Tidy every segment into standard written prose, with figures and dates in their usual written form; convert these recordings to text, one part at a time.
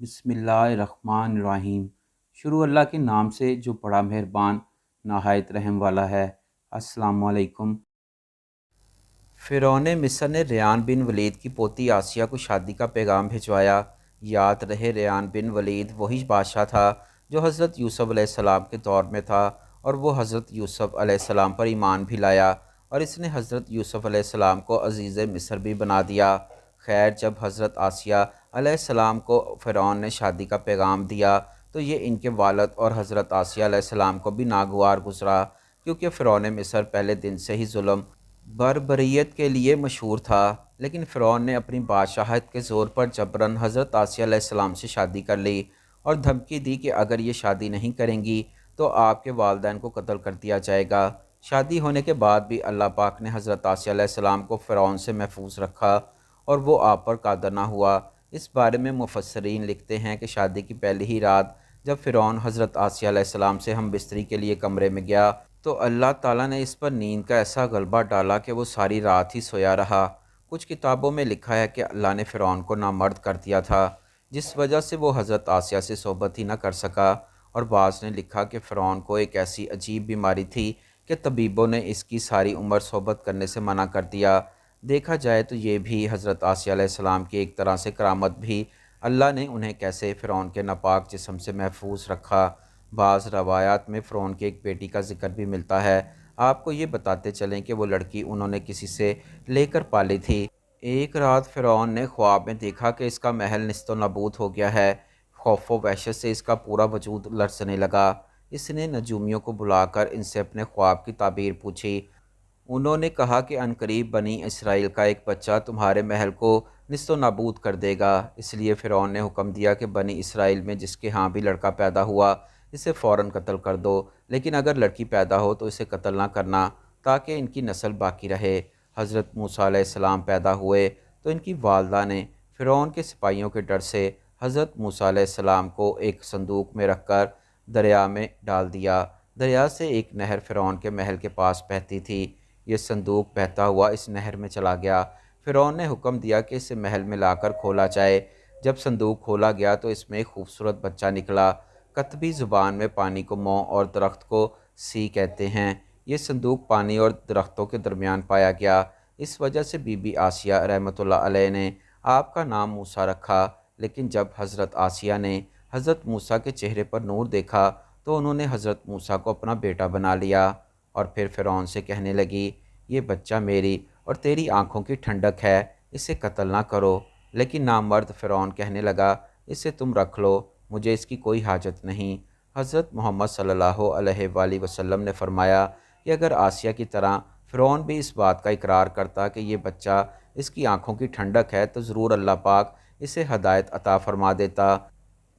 بسم اللہ الرحمن الرحیم۔ شروع اللہ کے نام سے جو بڑا مہربان نہایت رحم والا ہے۔ السلام علیکم۔ فرعون مصر نے ریان بن ولید کی پوتی آسیہ کو شادی کا پیغام بھجوایا۔ یاد رہے ریان بن ولید وہی بادشاہ تھا جو حضرت یوسف علیہ السلام کے دور میں تھا، اور وہ حضرت یوسف علیہ السلام پر ایمان بھی لایا، اور اس نے حضرت یوسف علیہ السلام کو عزیز مصر بھی بنا دیا۔ خیر، جب حضرت آسیہ علیہ السلام کو فرعون نے شادی کا پیغام دیا تو یہ ان کے والد اور حضرت آسیہ علیہ السلام کو بھی ناگوار گزرا، کیونکہ فرعون مصر پہلے دن سے ہی ظلم بربریت کے لیے مشہور تھا۔ لیکن فرعون نے اپنی بادشاہت کے زور پر جبراً حضرت آسیہ علیہ السلام سے شادی کر لی، اور دھمکی دی کہ اگر یہ شادی نہیں کریں گی تو آپ کے والدین کو قتل کر دیا جائے گا۔ شادی ہونے کے بعد بھی اللہ پاک نے حضرت آسیہ علیہ السلام کو فرعون سے محفوظ رکھا، اور وہ آپ پر قادر نہ ہوا۔ اس بارے میں مفسرین لکھتے ہیں کہ شادی کی پہلی ہی رات جب فرعون حضرت آسیہ علیہ السلام سے ہم بستری کے لیے کمرے میں گیا تو اللہ تعالیٰ نے اس پر نیند کا ایسا غلبہ ڈالا کہ وہ ساری رات ہی سویا رہا۔ کچھ کتابوں میں لکھا ہے کہ اللہ نے فرعون کو نامرد کر دیا تھا، جس وجہ سے وہ حضرت آسیہ سے صحبت ہی نہ کر سکا، اور بعض نے لکھا کہ فرعون کو ایک ایسی عجیب بیماری تھی کہ طبیبوں نے اس کی ساری عمر صحبت کرنے سے منع کر دیا۔ دیکھا جائے تو یہ بھی حضرت آسیہ علیہ السلام کی ایک طرح سے کرامت بھی، اللہ نے انہیں کیسے فرعون کے ناپاک جسم سے محفوظ رکھا۔ بعض روایات میں فرعون کی ایک بیٹی کا ذکر بھی ملتا ہے۔ آپ کو یہ بتاتے چلیں کہ وہ لڑکی انہوں نے کسی سے لے کر پالی تھی۔ ایک رات فرعون نے خواب میں دیکھا کہ اس کا محل نیست و نابود ہو گیا ہے۔ خوف و وحشت سے اس کا پورا وجود لرزنے لگا۔ اس نے نجومیوں کو بلا کر ان سے اپنے خواب کی تعبیر پوچھی۔ انہوں نے کہا کہ عنقریب بنی اسرائیل کا ایک بچہ تمہارے محل کو نیست و نابود کر دے گا۔ اس لیے فرعون نے حکم دیا کہ بنی اسرائیل میں جس کے ہاں بھی لڑکا پیدا ہوا اسے فوراً قتل کر دو، لیکن اگر لڑکی پیدا ہو تو اسے قتل نہ کرنا، تاکہ ان کی نسل باقی رہے۔ حضرت موسیٰ علیہ السلام پیدا ہوئے تو ان کی والدہ نے فرعون کے سپاہیوں کے ڈر سے حضرت موسیٰ علیہ السلام کو ایک صندوق میں رکھ کر دریا میں ڈال دیا۔ دریا سے ایک نہر فرعون کے محل کے پاس بہتی تھی۔ یہ صندوق بہتا ہوا اس نہر میں چلا گیا۔ فرعون نے حکم دیا کہ اسے محل میں لا کر کھولا جائے۔ جب صندوق کھولا گیا تو اس میں ایک خوبصورت بچہ نکلا۔ کتبی زبان میں پانی کو مو اور درخت کو سی کہتے ہیں۔ یہ صندوق پانی اور درختوں کے درمیان پایا گیا۔ اس وجہ سے بی بی آسیہ رحمۃ اللہ علیہ نے آپ کا نام موسیٰ رکھا۔ لیکن جب حضرت آسیہ نے حضرت موسیٰ کے چہرے پر نور دیکھا تو انہوں نے حضرت موسیٰ کو اپنا بیٹا بنا لیا، اور پھر فرعون سے کہنے لگی، یہ بچہ میری اور تیری آنکھوں کی ٹھنڈک ہے، اسے قتل نہ کرو۔ لیکن نامرد فرعون کہنے لگا، اسے تم رکھ لو، مجھے اس کی کوئی حاجت نہیں۔ حضرت محمد صلی اللہ علیہ وآلہ وسلم نے فرمایا کہ اگر آسیہ کی طرح فرعون بھی اس بات کا اقرار کرتا کہ یہ بچہ اس کی آنکھوں کی ٹھنڈک ہے تو ضرور اللہ پاک اسے ہدایت عطا فرما دیتا،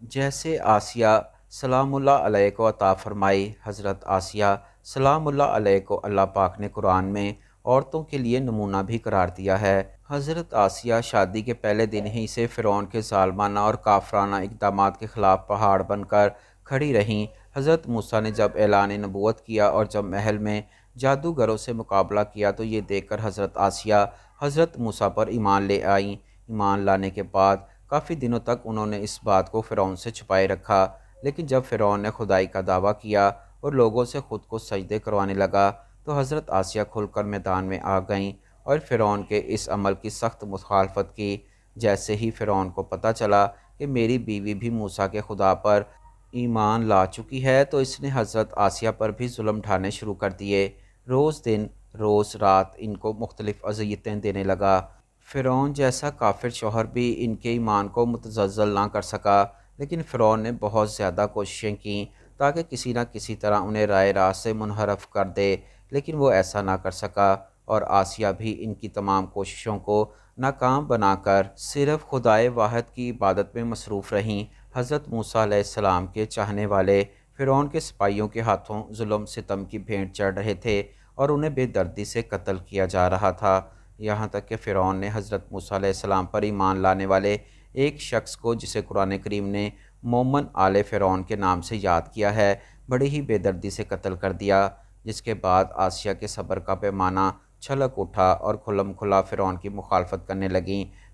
جیسے آسیہ سلام اللہ علیہ کو عطا فرمائی۔ حضرت آسیہ سلام اللہ علیہ کو اللہ پاک نے قرآن میں عورتوں کے لیے نمونہ بھی قرار دیا ہے۔ حضرت آسیہ شادی کے پہلے دن ہی سے فرعون کے ظالمانہ اور کافرانہ اقدامات کے خلاف پہاڑ بن کر کھڑی رہیں۔ حضرت موسیٰ نے جب اعلان نبوت کیا اور جب محل میں جادوگروں سے مقابلہ کیا تو یہ دیکھ کر حضرت آسیہ حضرت موسیٰ پر ایمان لے آئیں۔ ایمان لانے کے بعد کافی دنوں تک انہوں نے اس بات کو فرعون سے چھپائے رکھا، لیکن جب فرعون نے خدائی کا دعویٰ کیا اور لوگوں سے خود کو سجدے کروانے لگا تو حضرت آسیہ کھل کر میدان میں آ گئیں اور فرعون کے اس عمل کی سخت مخالفت کی۔ جیسے ہی فرعون کو پتہ چلا کہ میری بیوی بھی موسیٰ کے خدا پر ایمان لا چکی ہے تو اس نے حضرت آسیہ پر بھی ظلم ڈھانے شروع کر دیے۔ روز دن روز رات ان کو مختلف اذیتیں دینے لگا۔ فرعون جیسا کافر شوہر بھی ان کے ایمان کو متزلزل نہ کر سکا، لیکن فرعون نے بہت زیادہ کوششیں کیں تاکہ کسی نہ کسی طرح انہیں رائے راست سے منحرف کر دے، لیکن وہ ایسا نہ کر سکا، اور آسیہ بھی ان کی تمام کوششوں کو ناکام بنا کر صرف خدائے واحد کی عبادت میں مصروف رہیں۔ حضرت موسیٰ علیہ السلام کے چاہنے والے فرعون کے سپاہیوں کے ہاتھوں ظلم ستم کی بھینٹ چڑھ رہے تھے اور انہیں بے دردی سے قتل کیا جا رہا تھا، یہاں تک کہ فرعون نے حضرت موسیٰ علیہ السلام پر ایمان لانے والے ایک شخص کو، جسے قرآن کریم نے مومن آل فرعون کے نام سے یاد کیا ہے، بڑی ہی بے دردی سے قتل کر دیا، جس کے بعد آسیہ کے صبر کا پیمانہ چھلک اٹھا اور کھلم کھلا فرعون کی مخالفت کرنے لگیں۔